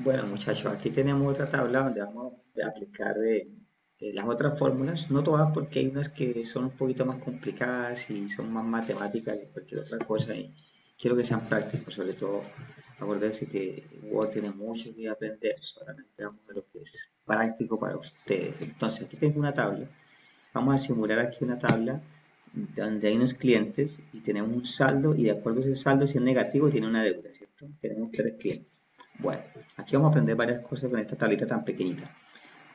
Bueno, muchachos, aquí tenemos otra tabla donde vamos a aplicar las otras fórmulas, no todas porque hay unas que son un poquito más complicadas y son más matemáticas que cualquier otra cosa y quiero que sean prácticos, sobre todo acordarse que Word tiene mucho que aprender, solamente vamos a lo que es práctico para ustedes. Entonces, aquí tengo una tabla, vamos a simular aquí una tabla donde hay unos clientes y tenemos un saldo y de acuerdo a ese saldo, si es negativo, tiene una deuda, ¿cierto? Tenemos tres clientes. Bueno, aquí vamos a aprender varias cosas con esta tablita tan pequeñita.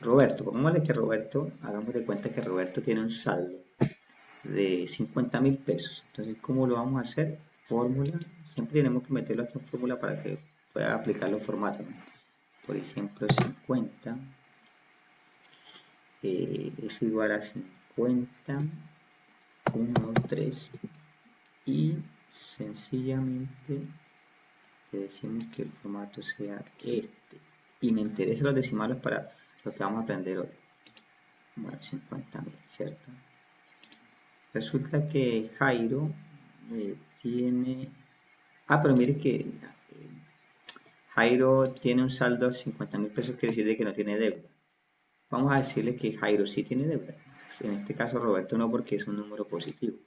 Roberto, pongámosle que Roberto, hagamos de cuenta que Roberto tiene un saldo de 50.000 pesos. Entonces, ¿cómo lo vamos a hacer? Fórmula, siempre tenemos que meterlo aquí en fórmula para que pueda aplicar los formatos, ¿no? Por ejemplo, 50 es igual a 50, 1, 2, 3 y sencillamente le decimos que el formato sea este. Y me interesan los decimales para lo que vamos a aprender hoy. Bueno, 50.000, ¿cierto? Resulta que Jairo tiene... Ah, pero mire que Jairo tiene un saldo de 50.000 pesos, quiere decir de que no tiene deuda. Vamos a decirle que Jairo sí tiene deuda. En este caso Roberto no, porque es un número positivo.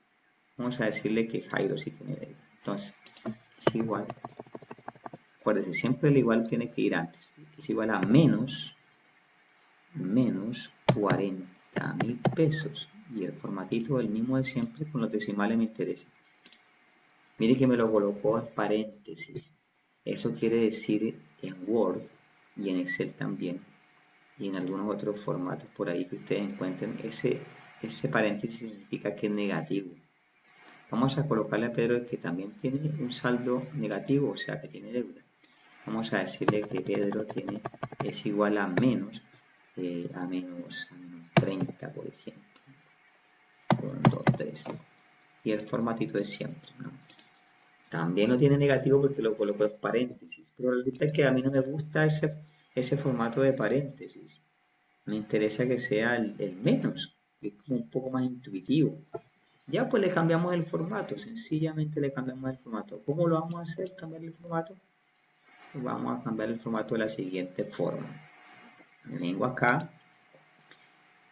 Vamos a decirle que Jairo sí tiene deuda. Entonces, es igual. Acuérdense, siempre el igual tiene que ir antes. Es igual a menos 40.000 pesos. Y el formatito el mismo de siempre, con los decimales me interesa. Mire que me lo colocó en paréntesis. Eso quiere decir en Word y en Excel también y en algunos otros formatos por ahí que ustedes encuentren. Ese paréntesis significa que es negativo. Vamos a colocarle a Pedro que también tiene un saldo negativo, o sea que tiene deuda. Vamos a decirle que Pedro es igual a menos 30, por ejemplo. 1, 2, 3. Y el formatito de siempre, ¿no? También lo tiene negativo porque lo coloco en paréntesis, pero resulta que a mí no me gusta ese formato de paréntesis. Me interesa que sea el menos, que es como un poco más intuitivo. Ya pues le cambiamos el formato, sencillamente le cambiamos el formato. ¿Cómo lo vamos a hacer? Cambiar el formato. Vamos a cambiar el formato de la siguiente forma. Me vengo acá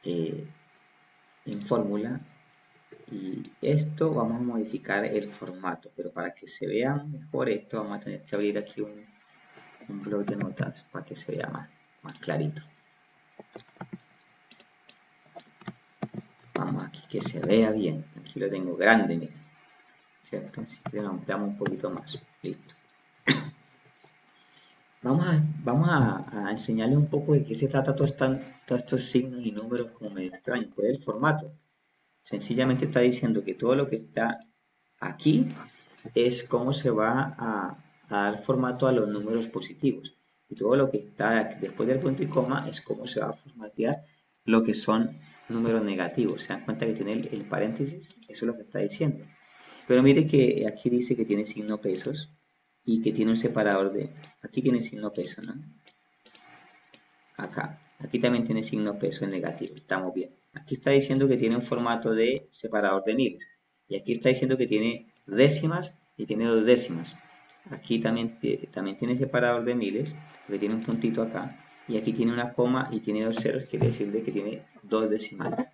eh, en fórmula y esto vamos a modificar el formato, pero para que se vea mejor esto vamos a tener que abrir aquí un blog de notas para que se vea más clarito. Vamos aquí que se vea bien. Aquí lo tengo grande, miren. ¿Cierto? Así que lo ampliamos un poquito más. Listo. Vamos a enseñarles un poco de qué se trata todos estos signos y números como medio extraños. Pues el formato. Sencillamente está diciendo que todo lo que está aquí es cómo se va a dar formato a los números positivos. Y todo lo que está después del punto y coma es cómo se va a formatear lo que son números negativos. ¿Se dan cuenta que tiene el paréntesis? Eso es lo que está diciendo. Pero mire que aquí dice que tiene signo pesos y que tiene un separador de... Aquí tiene signo peso, ¿no? Acá. Aquí también tiene signo peso en negativo. Estamos bien. Aquí está diciendo que tiene un formato de separador de miles. Y aquí está diciendo que tiene décimas y tiene dos décimas. Aquí también tiene separador de miles, porque tiene un puntito acá. Y aquí tiene una coma y tiene dos ceros, quiere decir que tiene dos decimales.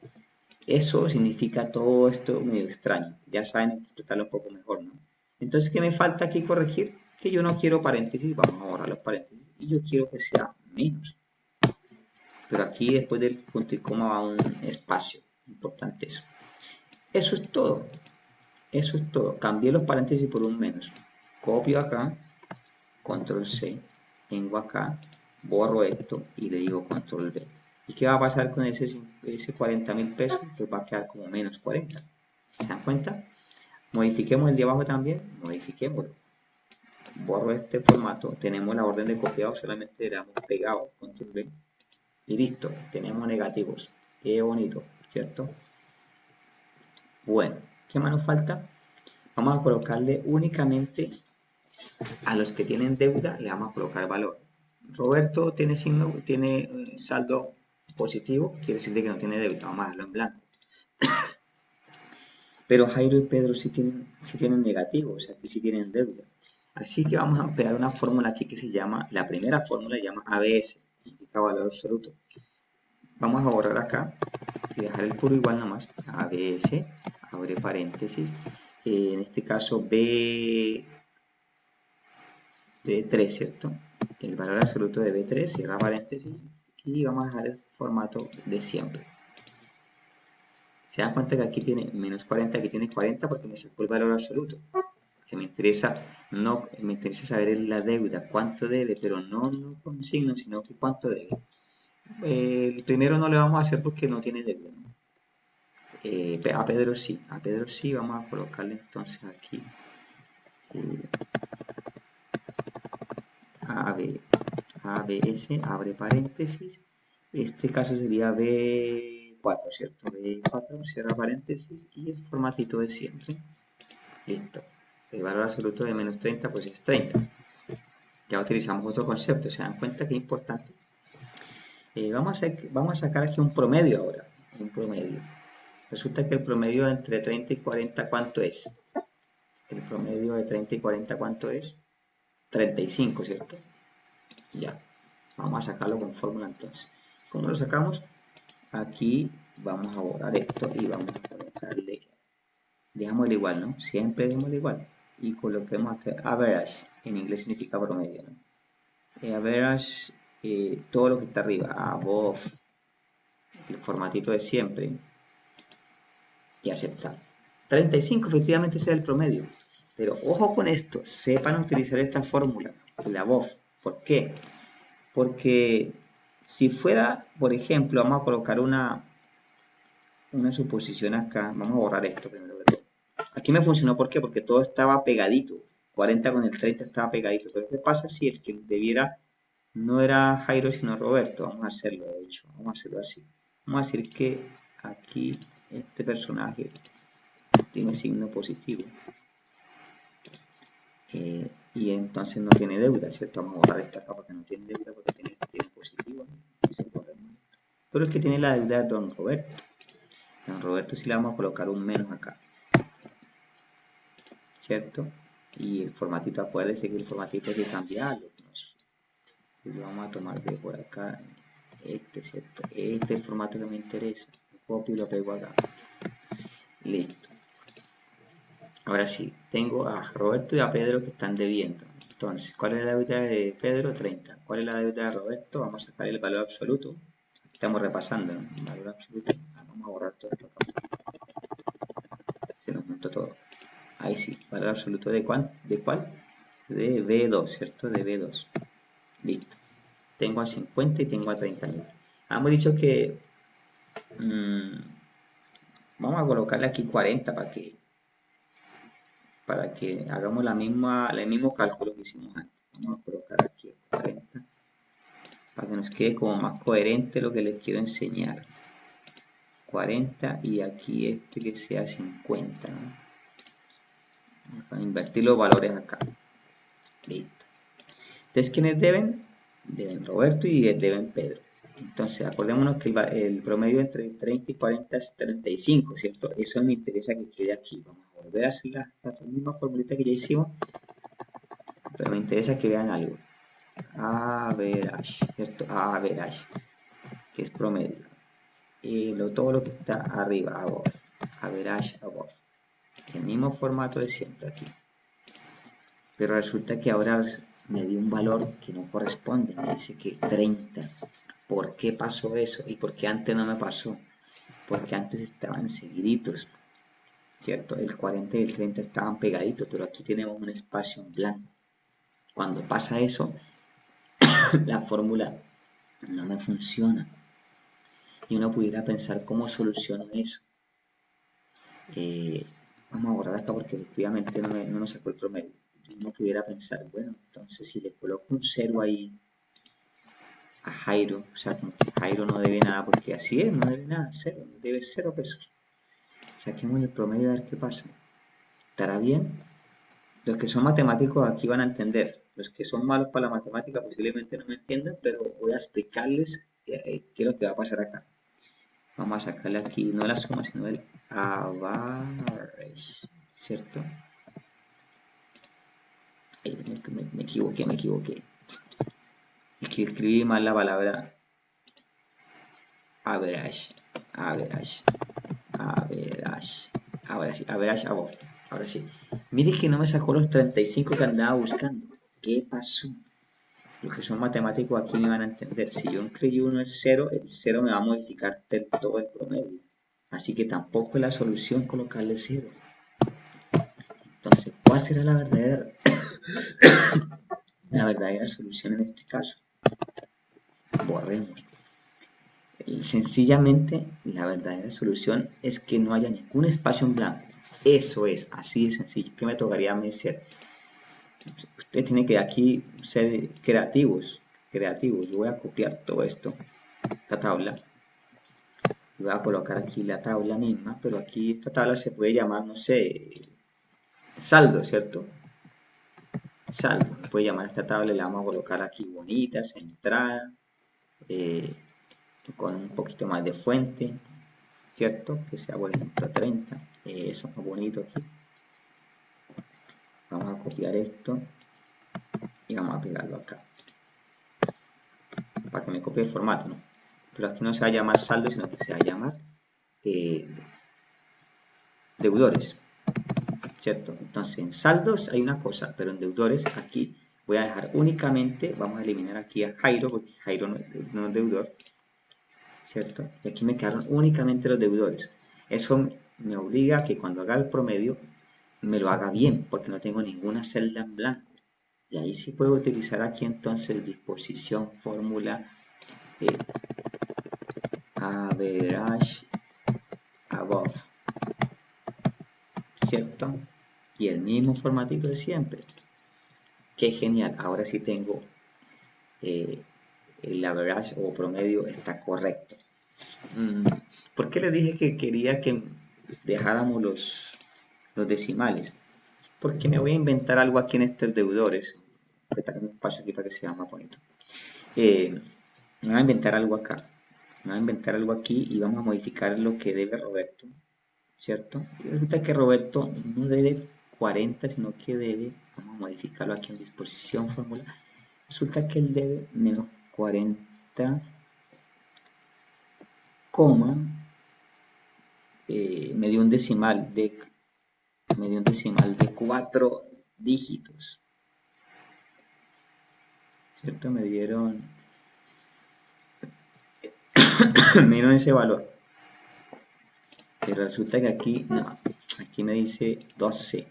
Eso significa todo esto medio extraño. Ya saben interpretarlo un poco mejor, ¿no? Entonces, ¿qué me falta aquí corregir? Que yo no quiero paréntesis, vamos a borrar los paréntesis. Y yo quiero que sea menos. Pero aquí después del punto y coma va un espacio. Importante eso. Eso es todo. Eso es todo. Cambié los paréntesis por un menos. Copio acá, control C, vengo acá, borro esto y le digo control V. ¿Y qué va a pasar con ese 40.000 pesos? Pues va a quedar como menos 40. ¿Se dan cuenta? Modifiquemos el de abajo también. Modifiquémoslo. Borro este formato. Tenemos la orden de copiado, solamente le damos pegado, control V. Y listo, tenemos negativos. Qué bonito, ¿cierto? Bueno, ¿qué más nos falta? Vamos a colocarle únicamente a los que tienen deuda, le vamos a colocar valor. Roberto tiene saldo positivo, quiere decir que no tiene deuda, vamos a dejarlo en blanco. Pero Jairo y Pedro sí tienen negativo, o sea que sí tienen deuda. Así que vamos a pegar una fórmula aquí que se llama, la primera fórmula se llama ABS, significa valor absoluto. Vamos a borrar acá y dejar el puro igual nomás. ABS, abre paréntesis, en este caso B3, ¿cierto? El valor absoluto de B3, cierra paréntesis, y vamos a dejar el formato de siempre. Se dan cuenta que aquí tiene menos 40, aquí tiene 40 porque me sacó el valor absoluto. Que me interesa, no, me interesa saber la deuda, cuánto debe, pero no con signo, sino que cuánto debe. El primero no le vamos a hacer porque no tiene deuda, ¿no? A Pedro sí, vamos a colocarle entonces aquí ABS, abre paréntesis, este caso sería B4, ¿cierto? B4, cierra paréntesis y el formatito de siempre. Listo. El valor absoluto de menos 30 pues es 30. Ya utilizamos otro concepto, ¿se dan cuenta que es importante? Vamos a sacar aquí un promedio ahora, un promedio. Resulta que el promedio entre 30 y 40, ¿cuánto es? El promedio de 30 y 40, ¿cuánto es? 35, ¿cierto? Ya, vamos a sacarlo con fórmula entonces. ¿Cómo lo sacamos? Aquí vamos a borrar esto y vamos a colocarle, dejámoslo igual, ¿no? Siempre dejémoslo igual. Y coloquemos aquí average, en inglés significa promedio, ¿no? Average, todo lo que está arriba, above, el formatito de siempre, y aceptar. 35 efectivamente ese es el promedio. Pero ojo con esto, sepan utilizar esta fórmula, la above. ¿Por qué? Porque si fuera, por ejemplo, vamos a colocar una suposición acá, vamos a borrar esto primero. Aquí me funcionó, ¿por qué? Porque todo estaba pegadito. 40 con el 30 estaba pegadito. Pero ¿qué pasa si el que debiera no era Jairo sino Roberto? Vamos a hacerlo, de hecho. Vamos a hacerlo así. Vamos a decir que aquí este personaje tiene signo positivo. Y entonces no tiene deuda, ¿cierto? Vamos a borrar esta capa que no tiene deuda porque tiene positivo. Pero el que tiene la deuda es Don Roberto. Don Roberto sí le vamos a colocar un menos acá, ¿cierto? Y el formatito, acuérdense que el formatito hay que cambiarlo. Y lo vamos a tomar de por acá, ¿cierto? Este es el formato que me interesa. Lo copio y lo pego acá. Listo. Ahora sí, tengo a Roberto y a Pedro que están debiendo. Entonces, ¿cuál es la deuda de Pedro? 30. ¿Cuál es la deuda de Roberto? Vamos a sacar el valor absoluto. Estamos repasando, ¿no? El valor absoluto. Vamos a borrar todo esto acá. Se nos montó todo. Ahí sí, valor absoluto de cuál? ¿De cuál? De B2, ¿cierto? De B2. Listo. Tengo a 50 y tengo a 30.000. Hemos dicho que vamos a colocarle aquí 40 para que hagamos el mismo cálculo que hicimos antes. Vamos a colocar aquí 40 para que nos quede como más coherente lo que les quiero enseñar. 40 y aquí este que sea 50, ¿no? Vamos a invertir los valores acá. Listo. Entonces, ¿quiénes deben? Deben Roberto y deben Pedro. Entonces, acordémonos que el promedio entre 30 y 40 es 35, ¿cierto? Eso me interesa que quede aquí. Vamos a volver a hacer la misma formulita que ya hicimos, pero me interesa que vean algo. Average, ¿cierto? Average, que es promedio. Todo lo que está arriba, above. Average, above. El mismo formato de siempre aquí. Pero resulta que ahora me dio un valor que no corresponde. Me dice que 30. ¿Por qué pasó eso? ¿Y por qué antes no me pasó? Porque antes estaban seguiditos, ¿cierto? El 40 y el 30 estaban pegaditos, pero aquí tenemos un espacio en blanco. Cuando pasa eso, la fórmula no me funciona. Y uno pudiera pensar cómo soluciono eso. Vamos a borrar acá porque efectivamente no me sacó el promedio. Uno pudiera pensar, bueno, entonces si le coloco un 0 ahí a Jairo, o sea, como que Jairo no debe nada, porque así es, no debe nada, 0, debe 0 pesos. Saquemos el promedio a ver qué pasa. ¿Estará bien? Los que son matemáticos aquí van a entender. Los que son malos para la matemática posiblemente no me entiendan, pero voy a explicarles qué es lo que va a pasar acá. Vamos a sacarle aquí no la suma, sino el average, ¿cierto? Me equivoqué. Es que escribí mal la palabra average. Average above. Ahora sí. Mire que no me sacó los 35 que andaba buscando. ¿Qué pasó? Los que son matemáticos aquí me van a entender. Si yo incluyo uno el 0 me va a modificar todo el promedio. Así que tampoco es la solución colocarle 0. Entonces, ¿cuál será la verdadera solución en este caso? Borremos. Sencillamente, la verdadera solución es que no haya ningún espacio en blanco. Eso es, así de sencillo. ¿Qué me tocaría a mí hacer? Usted tiene que aquí ser creativos. Yo voy a copiar todo esto, esta tabla. Voy a colocar aquí la tabla misma, pero aquí esta tabla se puede llamar, no sé, saldo, ¿cierto? Saldo. Se puede llamar esta tabla y la vamos a colocar aquí bonita, centrada, con un poquito más de fuente, ¿cierto? Que sea, por ejemplo, 30. Eso es más bonito aquí. Vamos a copiar esto y vamos a pegarlo acá. Para que me copie el formato, ¿no? Pero aquí no se va a llamar saldo, sino que se va a llamar deudores, ¿cierto? Entonces, en saldos hay una cosa, pero en deudores aquí voy a dejar únicamente, vamos a eliminar aquí a Jairo, porque Jairo no es deudor, ¿cierto? Y aquí me quedaron únicamente los deudores. Eso me obliga a que cuando haga el promedio me lo haga bien, porque no tengo ninguna celda en blanco. Y ahí sí puedo utilizar aquí entonces disposición, fórmula, average above, ¿cierto? Y el mismo formatito de siempre. Qué genial, ahora sí tengo el average o promedio está correcto. ¿Por qué les dije que quería que dejáramos los decimales? Porque me voy a inventar algo aquí en estos deudores. Voy a tener un espacio aquí para que sea más bonito. Me voy a inventar algo acá. Me voy a inventar algo aquí y vamos a modificar lo que debe Roberto, ¿cierto? Y resulta que Roberto no debe 40, sino que debe, vamos a modificarlo aquí en disposición, fórmula. Resulta que él debe menos 40, coma, me dio un decimal de 4 dígitos, ¿cierto? Me dieron ese valor. Pero resulta que aquí, no, aquí me dice 12.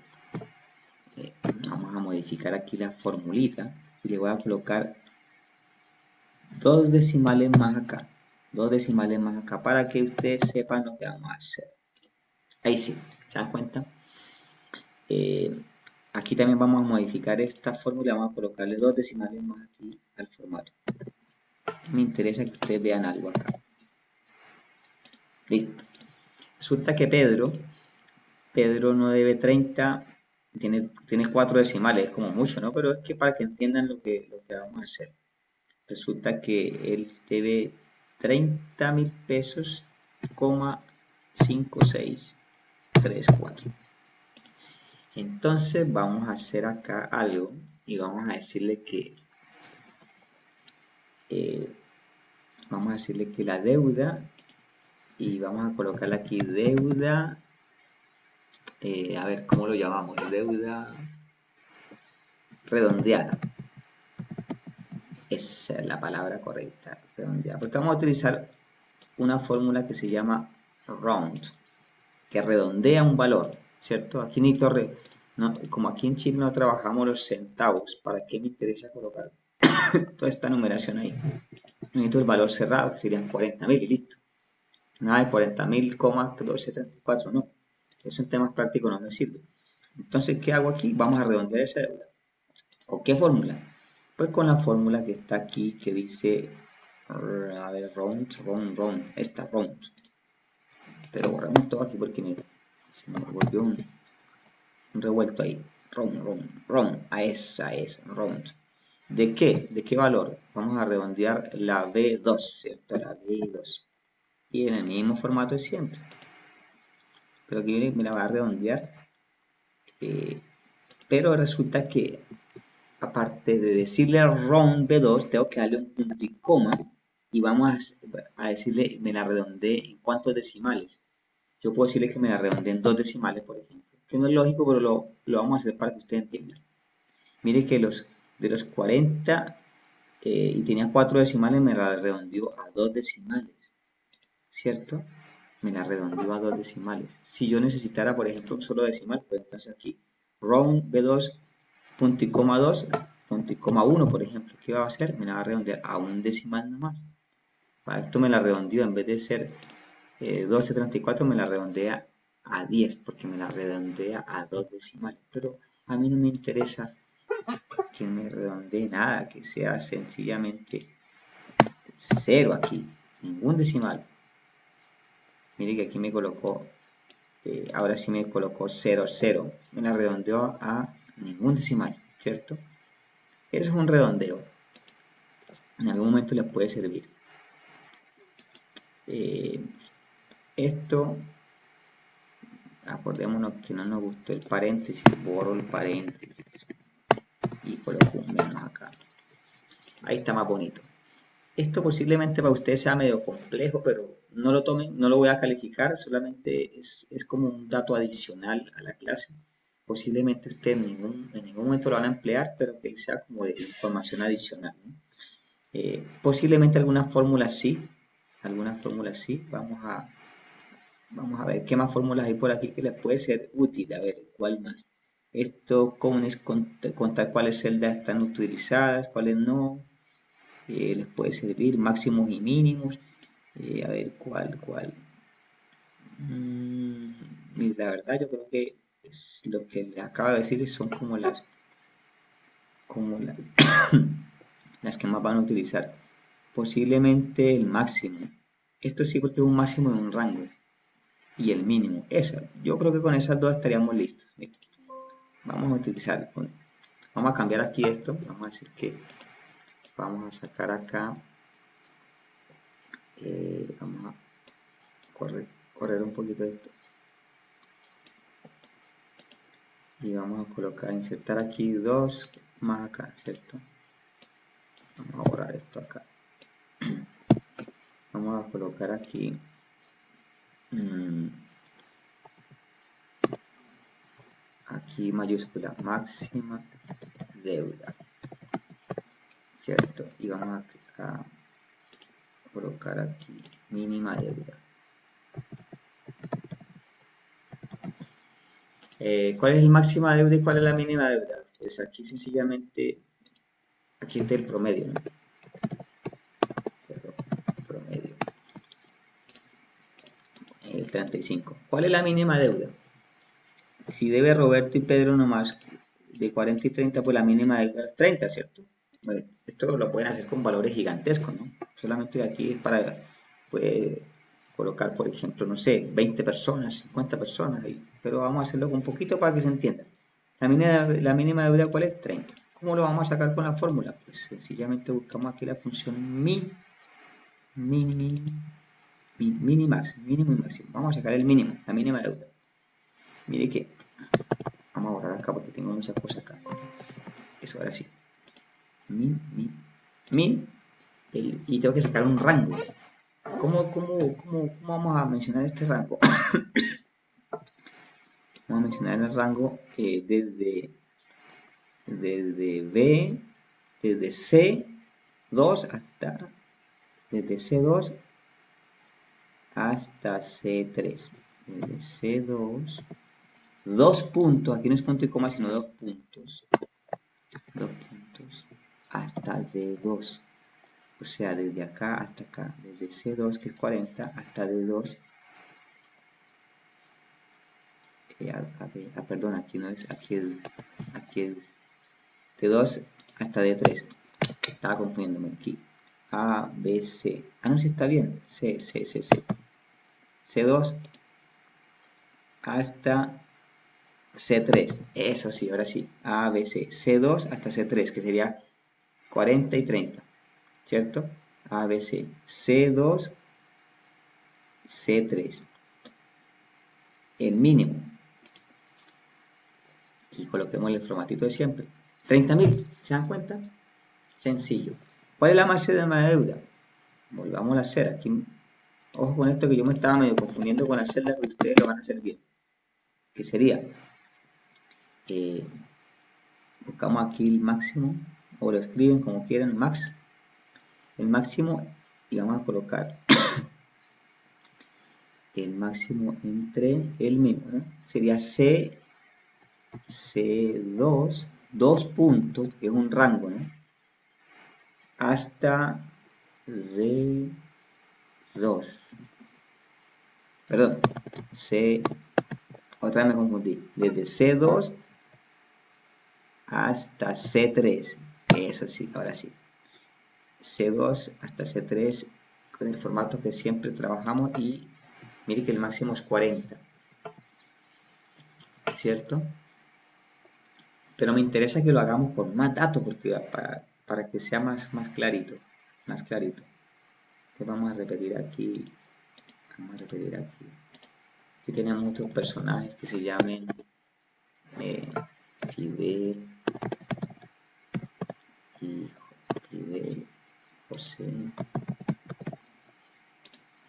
Vamos a modificar aquí la formulita y le voy a colocar 2 decimales más acá. 2 decimales más acá para que ustedes sepan lo que vamos a hacer. Ahí sí, ¿se dan cuenta? Aquí también vamos a modificar esta fórmula, vamos a colocarle 2 decimales más aquí al formato. Me interesa que ustedes vean algo acá. Listo. Resulta que Pedro no debe 30, tiene 4 decimales, es como mucho, ¿no? Pero es que para que entiendan lo que vamos a hacer. Resulta que él debe 30.000 pesos, 5634. Entonces vamos a hacer acá algo y vamos a decirle que la deuda, y vamos a colocarle aquí deuda, a ver cómo lo llamamos, deuda redondeada. Esa es la palabra correcta, redondeada, porque vamos a utilizar una fórmula que se llama round, que redondea un valor, ¿cierto? Aquí necesito, como aquí en Chile no trabajamos los centavos, ¿para qué me interesa colocar toda esta numeración ahí? Necesito el valor cerrado, que serían 40.000 y listo. Nada de 40.000,1234, no. Eso en temas prácticos no me sirve. Entonces, ¿qué hago aquí? Vamos a redondear esa deuda. ¿Con qué fórmula? Pues con la fórmula que está aquí, que dice, a ver, round, esta round. Pero borramos todo aquí porque se me volvió un revuelto ahí. Round, a esa es, round. ¿De qué? ¿De qué valor? Vamos a redondear la B2, ¿cierto? La B2. Y en el mismo formato de siempre. Pero aquí me la va a redondear. Pero resulta que aparte de decirle al round B2, tengo que darle un punto y coma y vamos a decirle, me la redondeé en cuántos decimales. Yo puedo decirle que me la redondeé en 2 decimales, por ejemplo, que no es lógico, pero lo vamos a hacer para que usted entienda. Mire que de los 40 y tenía 4 decimales, me la redondeó a 2 decimales, ¿cierto? Me la redondeó a 2 decimales. Si yo necesitara, por ejemplo, un solo decimal, pues entonces aquí, round B2, punto y coma 2, punto y coma 1, por ejemplo, ¿qué va a hacer? Me la va a redondear a un decimal nomás. Para esto me la redondeó, en vez de ser 12.34, me la redondea a 10, porque me la redondea a 2 decimales. Pero a mí no me interesa que me redondee nada, que sea sencillamente 0 aquí, ningún decimal. Mire que aquí me colocó, ahora sí me colocó 0, 0. Me la redondeó a ningún decimal, ¿cierto? Eso es un redondeo. En algún momento les puede servir. Esto, acordémonos que no nos gustó el paréntesis, borro el paréntesis y coloco un menos acá. Ahí está más bonito. Esto posiblemente para ustedes sea medio complejo, pero no lo tomen, no lo voy a calificar, solamente es como un dato adicional a la clase. Posiblemente ustedes en ningún momento lo van a emplear, pero que sea como de información adicional, ¿no? Posiblemente algunas fórmulas sí, vamos a ver qué más fórmulas hay por aquí que les puede ser útil, a ver cuál más. Esto, cómo es contar cuáles celdas están utilizadas, cuáles no, les puede servir máximos y mínimos. A ver cuál. La verdad yo creo que lo que les acabo de decir son como las que más van a utilizar. Posiblemente el máximo. Esto sí porque es un máximo de un rango. Y el mínimo. Yo creo que con esas dos estaríamos listos. Vamos a utilizar, vamos a cambiar aquí esto. Vamos a decir que vamos a sacar acá. Vamos a correr un poquito esto. Y vamos a colocar, insertar aquí 2 más acá, ¿cierto? Vamos a borrar esto acá. Vamos a colocar aquí aquí mayúscula máxima deuda, ¿cierto? Y vamos a colocar aquí mínima deuda. ¿Cuál es la máxima deuda y cuál es la mínima deuda? Pues aquí sencillamente, aquí está el promedio, ¿no? Promedio. El 35. ¿Cuál es la mínima deuda? Si debe Roberto y Pedro nomás de 40 y 30, pues la mínima deuda es 30, ¿cierto? Bueno, esto lo pueden hacer con valores gigantescos, ¿no? Solamente aquí es para colocar, por ejemplo, no sé, 20 personas, 50 personas, pero vamos a hacerlo con un poquito para que se entienda. La mínima deuda, ¿cuál es? 30. ¿Cómo lo vamos a sacar con la fórmula? Pues sencillamente buscamos aquí la función minimax, mínimo y máximo. Vamos a sacar el mínimo, la mínima deuda. Mire que, vamos a borrar acá porque tengo muchas cosas acá. Eso, ahora sí. Y tengo que sacar un rango. ¿Cómo vamos a mencionar este rango? Vamos a mencionar el rango desde B, desde C2 desde C2 hasta C3. Desde C2, 2 puntos, aquí no es punto y coma, sino 2 puntos. 2 puntos hasta D2. O sea, desde acá hasta acá, desde C2, que es 40, hasta D2. Perdón, aquí no es, aquí es D2 hasta D3. Estaba confundiéndome aquí. A, B, C. Ah, no, sí está bien. C. C2 hasta C3. Eso sí, ahora sí. A, B, C. C2 hasta C3, que sería 40 y 30. ¿Cierto? A, B, C. C2, C3. El mínimo. Y coloquemos el formatito de siempre. 30.000, ¿se dan cuenta? Sencillo. ¿Cuál es la máxima deuda? Volvamos a hacer aquí. Ojo con esto que yo me estaba medio confundiendo con la celda, que ustedes lo van a hacer bien. Que sería, buscamos aquí el máximo, o lo escriben como quieran, max, el máximo, y vamos a colocar el máximo entre el mínimo, ¿no? Sería C2, 2 puntos, que es un rango, ¿no? Hasta D2. Perdón, otra vez me confundí. Desde C2 hasta C3. Eso sí, ahora sí. C2 hasta C3 con el formato que siempre trabajamos y mire que el máximo es 40. ¿Cierto? Pero me interesa que lo hagamos con más datos porque para que sea más clarito. Más clarito. Entonces vamos a repetir aquí. Vamos a repetir aquí. Aquí tenemos otros personajes que se llamen Fidel, Fidel, José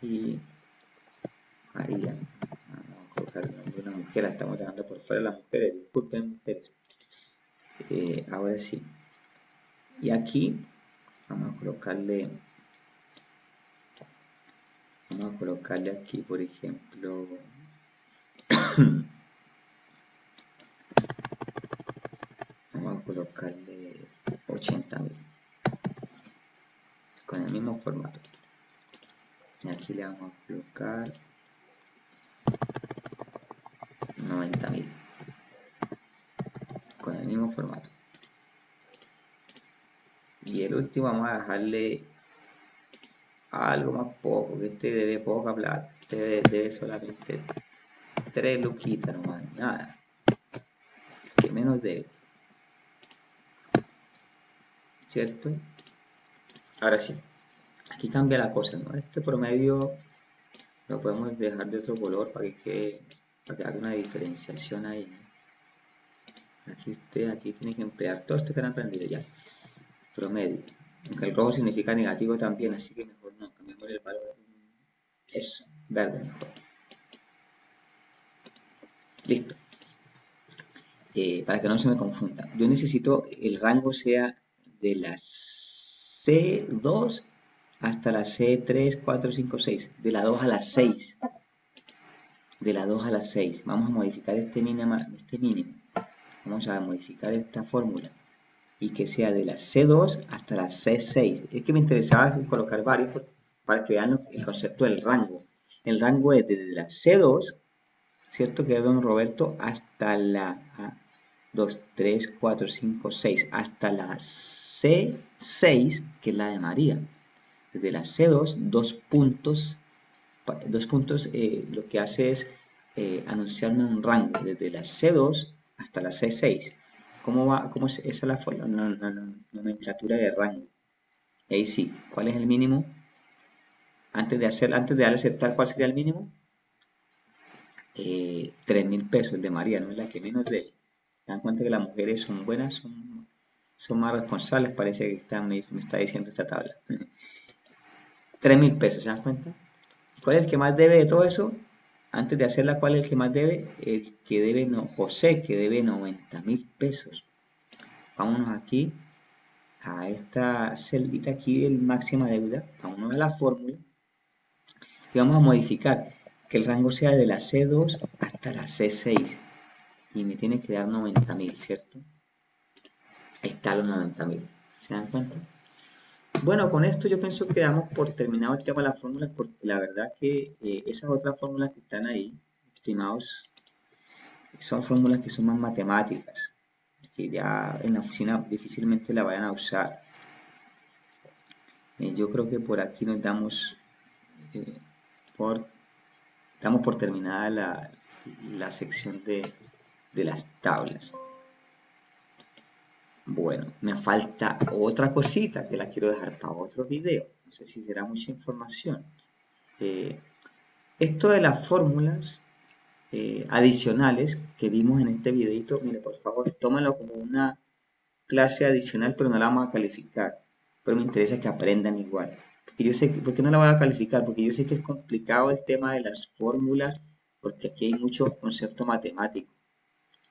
y María. Vamos a colocar el nombre de una mujer, la estamos dejando por fuera las mujeres, disculpen mujeres. Ahora sí. Y aquí vamos a colocarle aquí, por ejemplo, vamos a colocarle 80.000 con el mismo formato. Y aquí le vamos a colocar 90.000 con el mismo formato. Y el último vamos a dejarle algo más poco, que este debe poca plata, este debe solamente 3 luquitas nomás, nada, el que menos debe, ¿cierto? Ahora sí, aquí cambia la cosa, ¿no? Este promedio lo podemos dejar de otro color para que haga una diferenciación ahí, ¿no? Aquí tiene que emplear todo esto que han aprendido ya, promedio, aunque el rojo significa negativo también, así que mejor no, cambiamos el valor, eso, verde mejor. Listo. Para que no se me confunda. Yo necesito el rango sea de la C2 hasta la C3, 4, 5, 6. De la 2 a la 6. De la 2 a la 6. Vamos a modificar este mínimo. Vamos a modificar esta fórmula. Y que sea de la C2 hasta la C6. Es que me interesaba colocar varios para que vean el concepto del rango. El rango es desde la C2, ¿cierto? Que es don Roberto, hasta la 2, 3, 4, 5, 6, hasta la C6, que es la de María. Desde la C2, dos puntos lo que hace es anunciarme un rango, desde la C2 hasta la C6. ¿Cómo es esa la forma? Nomenclatura de rango. Ahí sí, ¿cuál es el mínimo? Antes de darle aceptar, ¿cuál sería el mínimo? 3.000 pesos, el de María, no es la que menos debe. Se dan cuenta que las mujeres son buenas, son más responsables, parece que me está diciendo esta tabla. 3.000 pesos, ¿se dan cuenta? ¿Cuál es el que más debe de todo eso? Antes de hacerla, ¿cuál es el que más debe? El que debe, no, José, que debe 90.000 pesos. Vámonos aquí a esta celdita aquí del máxima deuda, vámonos a la fórmula y vamos a modificar que el rango sea de la C2 hasta la C6 y me tiene que dar 90.000, ¿cierto? Ahí está los 90.000, ¿se dan cuenta? Bueno, con esto yo pienso que damos por terminado el tema de las fórmulas porque la verdad que esas otras fórmulas que están ahí, estimados, son fórmulas que son más matemáticas, que ya en la oficina difícilmente la vayan a usar. Yo creo que por aquí nos damos por terminada la sección de las tablas. Bueno, me falta otra cosita que la quiero dejar para otro video. No sé si será mucha información. Esto de las fórmulas adicionales que vimos en este videito, mire, por favor, tómalo como una clase adicional, pero no la vamos a calificar. Pero me interesa que aprendan igual. Porque yo sé ¿por qué no la voy a calificar? Porque yo sé que es complicado el tema de las fórmulas, porque aquí hay mucho concepto matemático.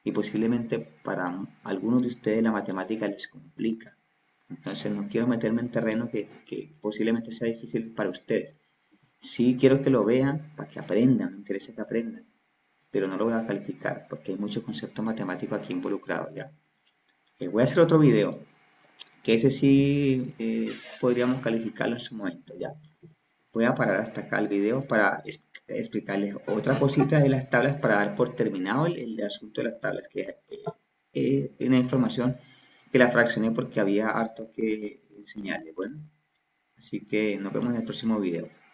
Y posiblemente para algunos de ustedes la matemática les complica. Entonces no quiero meterme en terreno que posiblemente sea difícil para ustedes. Sí quiero que lo vean para que aprendan, me interesa que aprendan, pero no lo voy a calificar porque hay mucho concepto matemático aquí involucrado ya. Voy a hacer otro video, que ese sí podríamos calificarlo en su momento ya. Voy a parar hasta acá el video para explicarles otra cosita de las tablas para dar por terminado el asunto de las tablas, que una información que la fraccioné porque había harto que enseñarles. Bueno, así que nos vemos en el próximo video.